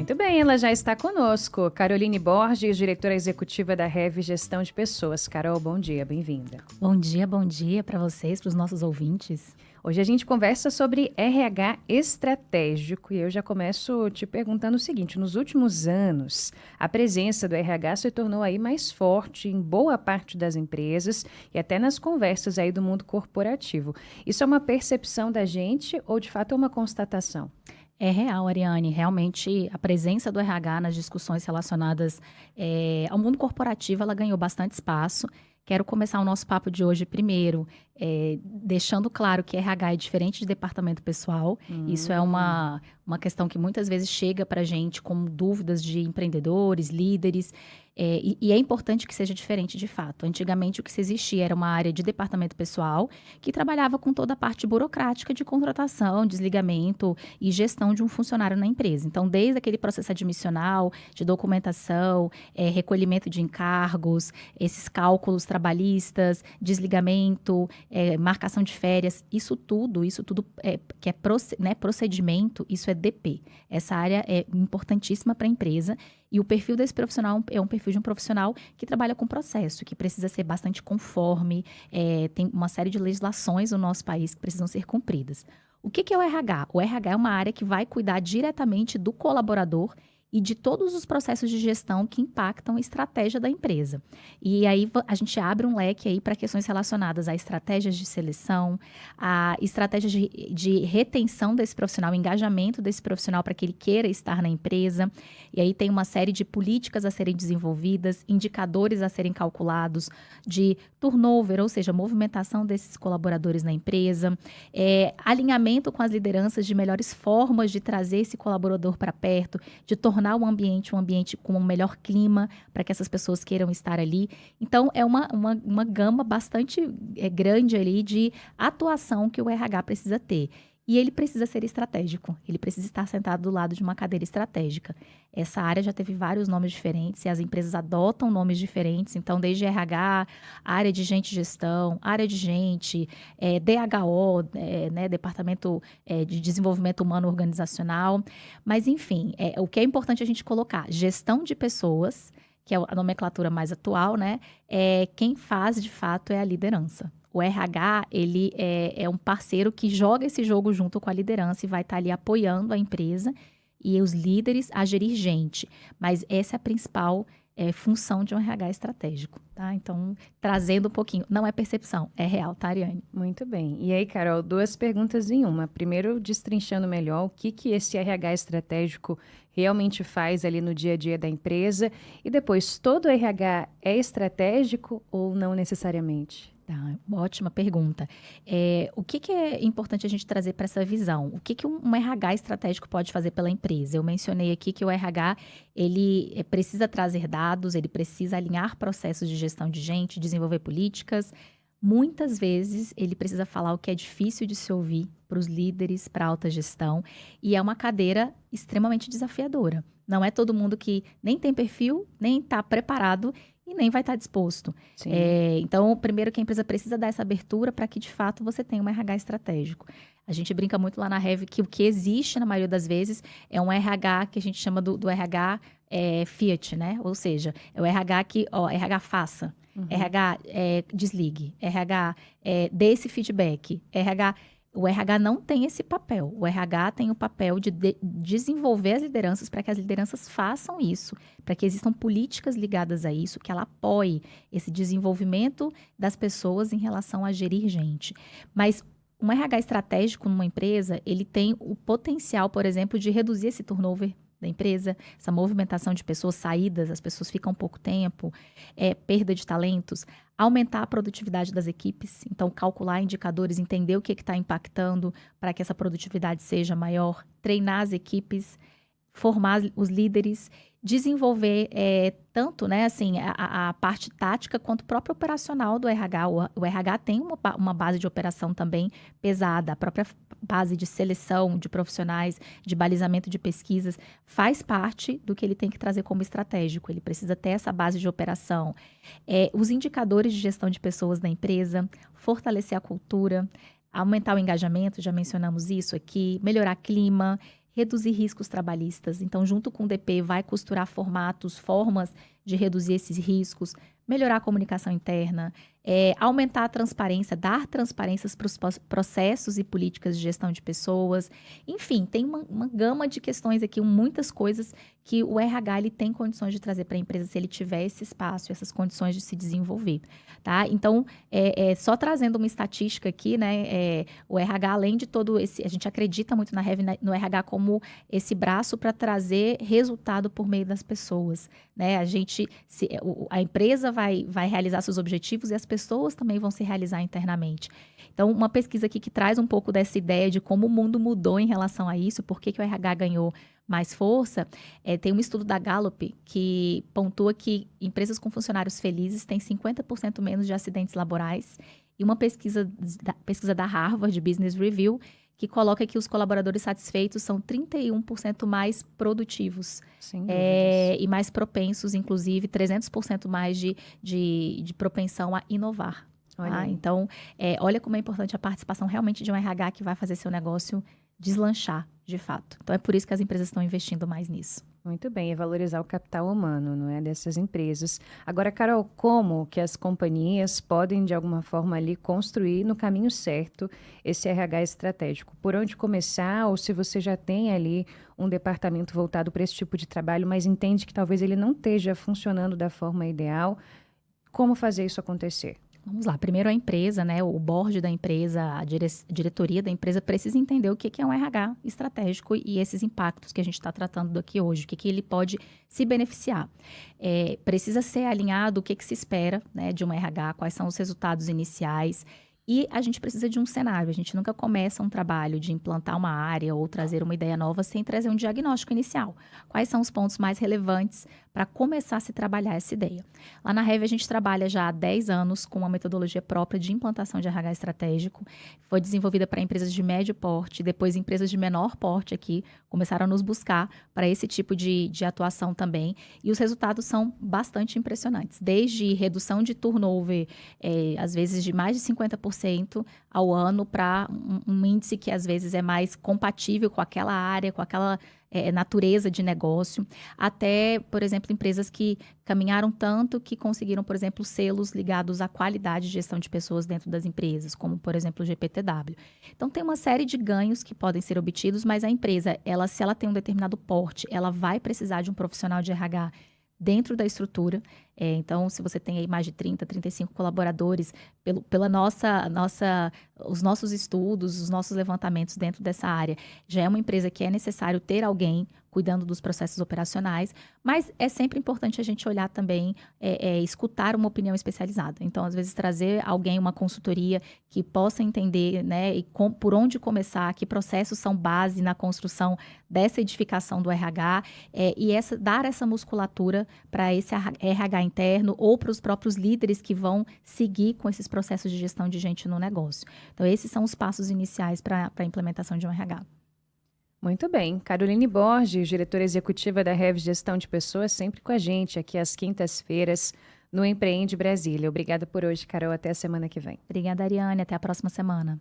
Muito bem, ela já está conosco. Caroline Borges, diretora executiva da Rev Gestão de Pessoas. Carol, bom dia, bem-vinda. Bom dia para vocês, para os nossos ouvintes. Hoje a gente conversa sobre RH estratégico e eu já começo te perguntando o seguinte: nos últimos anos, a presença do RH se tornou aí mais forte em boa parte das empresas e até nas conversas aí do mundo corporativo. Isso é uma percepção da gente ou de fato é uma constatação? É real, Ariane, realmente a presença do RH nas discussões relacionadas ao mundo corporativo, ela ganhou bastante espaço. Quero começar o nosso papo de hoje primeiro, deixando claro que RH é diferente de departamento pessoal. Isso é uma questão que muitas vezes chega para a gente com dúvidas de empreendedores, líderes, e é importante que seja diferente de fato. Antigamente, o que se existia era uma área de departamento pessoal que trabalhava com toda a parte burocrática de contratação, desligamento e gestão de um funcionário na empresa. Então, desde aquele processo admissional, de documentação, recolhimento de encargos, esses cálculos trabalhistas, desligamento, marcação de férias, isso tudo que é procedimento, isso é DP. Essa área é importantíssima para a empresa e o perfil desse profissional é um perfil de um profissional que trabalha com processo, que precisa ser bastante conforme, tem uma série de legislações no nosso país que precisam ser cumpridas. O que é o RH? O RH é uma área que vai cuidar diretamente do colaborador e de todos os processos de gestão que impactam a estratégia da empresa. E aí a gente abre um leque aí para questões relacionadas a estratégias de seleção, a estratégias de retenção desse profissional, engajamento desse profissional para que ele queira estar na empresa. E aí tem uma série de políticas a serem desenvolvidas, indicadores a serem calculados, de turnover, ou seja, movimentação desses colaboradores na empresa, alinhamento com as lideranças de melhores formas de trazer esse colaborador para perto, de tornar um ambiente com um melhor clima para que essas pessoas queiram estar ali. Então, é uma gama bastante grande ali de atuação que o RH precisa ter. E ele precisa ser estratégico, ele precisa estar sentado do lado de uma cadeira estratégica. Essa área já teve vários nomes diferentes e as empresas adotam nomes diferentes. Então, desde RH, área de gente e gestão, área de gente, DHO, Departamento de Desenvolvimento Humano Organizacional. Mas, enfim, o que é importante a gente colocar, gestão de pessoas, que é a nomenclatura mais atual, né? Quem faz, de fato, é a liderança. O RH, ele é um parceiro que joga esse jogo junto com a liderança e vai estar ali apoiando a empresa e os líderes a gerir gente. Mas essa é a principal função de um RH estratégico, tá? Então, trazendo um pouquinho, não é percepção, é real, tá, Ariane? Muito bem. E aí, Carol, duas perguntas em uma. Primeiro, destrinchando melhor o que esse RH estratégico realmente faz ali no dia a dia da empresa. E depois, todo RH é estratégico ou não necessariamente? Tá, uma ótima pergunta. O que é importante a gente trazer para essa visão? O que um RH estratégico pode fazer pela empresa? Eu mencionei aqui que o RH, ele precisa trazer dados, ele precisa alinhar processos de gestão de gente, desenvolver políticas. Muitas vezes, ele precisa falar o que é difícil de se ouvir para os líderes, para a alta gestão, e é uma cadeira extremamente desafiadora. Não é todo mundo que nem tem perfil, nem está preparado e nem vai estar disposto. Então, primeiro que a empresa precisa dar essa abertura para que, de fato, você tenha um RH estratégico. A gente brinca muito lá na Rev que o que existe, na maioria das vezes, é um RH que a gente chama do RH Fiat, né? Ou seja, é o RH que, RH faça, RH desligue, RH dê esse feedback, O RH não tem esse papel. O RH tem o papel de desenvolver as lideranças para que as lideranças façam isso, para que existam políticas ligadas a isso, que ela apoie esse desenvolvimento das pessoas em relação a gerir gente. Mas um RH estratégico numa empresa, ele tem o potencial, por exemplo, de reduzir esse turnover da empresa, essa movimentação de pessoas, saídas, as pessoas ficam pouco tempo, perda de talentos, aumentar a produtividade das equipes, então calcular indicadores, entender o que está impactando para que essa produtividade seja maior, treinar as equipes, formar os líderes, desenvolver tanto, né, assim, a parte tática quanto o próprio operacional do RH. O RH tem uma base de operação também pesada, a própria base de seleção de profissionais, de balizamento de pesquisas, faz parte do que ele tem que trazer como estratégico. Ele precisa ter essa base de operação. Os indicadores de gestão de pessoas da empresa, fortalecer a cultura, aumentar o engajamento, já mencionamos isso aqui, melhorar clima, reduzir riscos trabalhistas. Então, junto com o DP, vai costurar formas de reduzir esses riscos, melhorar a comunicação interna, aumentar a transparência, dar transparências para os processos e políticas de gestão de pessoas. Enfim, tem uma gama de questões aqui, muitas coisas que o RH ele tem condições de trazer para a empresa se ele tiver esse espaço, essas condições de se desenvolver. Tá? Então, só trazendo uma estatística aqui, né, o RH, além de todo esse... A gente acredita muito no RH como esse braço para trazer resultado por meio das pessoas. Né? A empresa vai realizar seus objetivos e as pessoas também vão se realizar internamente. Então, uma pesquisa aqui que traz um pouco dessa ideia de como o mundo mudou em relação a isso, por que o RH ganhou mais força, tem um estudo da Gallup que pontua que empresas com funcionários felizes têm 50% menos de acidentes laborais, e uma pesquisa da Harvard Business Review que coloca que os colaboradores satisfeitos são 31% mais produtivos. Sem dúvidas. E mais propensos, inclusive 300% mais de propensão a inovar. Tá? Então, olha como é importante a participação realmente de um RH que vai fazer seu negócio deslanchar, de fato. Então, é por isso que as empresas estão investindo mais nisso. Muito bem, é valorizar o capital humano, não é, dessas empresas. Agora, Carol, como que as companhias podem, de alguma forma, ali construir no caminho certo esse RH estratégico? Por onde começar, ou se você já tem ali um departamento voltado para esse tipo de trabalho, mas entende que talvez ele não esteja funcionando da forma ideal, como fazer isso acontecer? Vamos lá, primeiro a empresa, né, o board da empresa, a diretoria da empresa precisa entender o que é um RH estratégico e esses impactos que a gente está tratando aqui hoje, o que ele pode se beneficiar. Precisa ser alinhado o que se espera, né, de um RH, quais são os resultados iniciais. E a gente precisa de um cenário. A gente nunca começa um trabalho de implantar uma área ou trazer uma ideia nova sem trazer um diagnóstico inicial. Quais são os pontos mais relevantes para começar a se trabalhar essa ideia? Lá na Rev, a gente trabalha já há 10 anos com uma metodologia própria de implantação de RH estratégico. Foi desenvolvida para empresas de médio porte, depois empresas de menor porte aqui começaram a nos buscar para esse tipo de atuação também. E os resultados são bastante impressionantes. Desde redução de turnover, às vezes de mais de 50% ao ano, para um índice que às vezes é mais compatível com aquela área, com aquela natureza de negócio, até, por exemplo, empresas que caminharam tanto que conseguiram, por exemplo, selos ligados à qualidade de gestão de pessoas dentro das empresas, como, por exemplo, o GPTW. Então, tem uma série de ganhos que podem ser obtidos, mas a empresa, se ela tem um determinado porte, ela vai precisar de um profissional de RH dentro da estrutura. Então, se você tem aí mais de 30, 35 colaboradores, os nossos estudos, os nossos levantamentos dentro dessa área, já é uma empresa que é necessário ter alguém cuidando dos processos operacionais, mas é sempre importante a gente olhar também, escutar uma opinião especializada. Então, às vezes, trazer alguém, uma consultoria que possa entender, né, por onde começar, que processos são base na construção dessa edificação do RH, dar essa musculatura para esse RH interno ou para os próprios líderes que vão seguir com esses processos de gestão de gente no negócio. Então, esses são os passos iniciais para a implementação de um RH. Muito bem. Caroline Borges, diretora executiva da Rev Gestão de Pessoas, sempre com a gente aqui às quintas-feiras no Empreende Brasília. Obrigada por hoje, Carol. Até a semana que vem. Obrigada, Ariane. Até a próxima semana.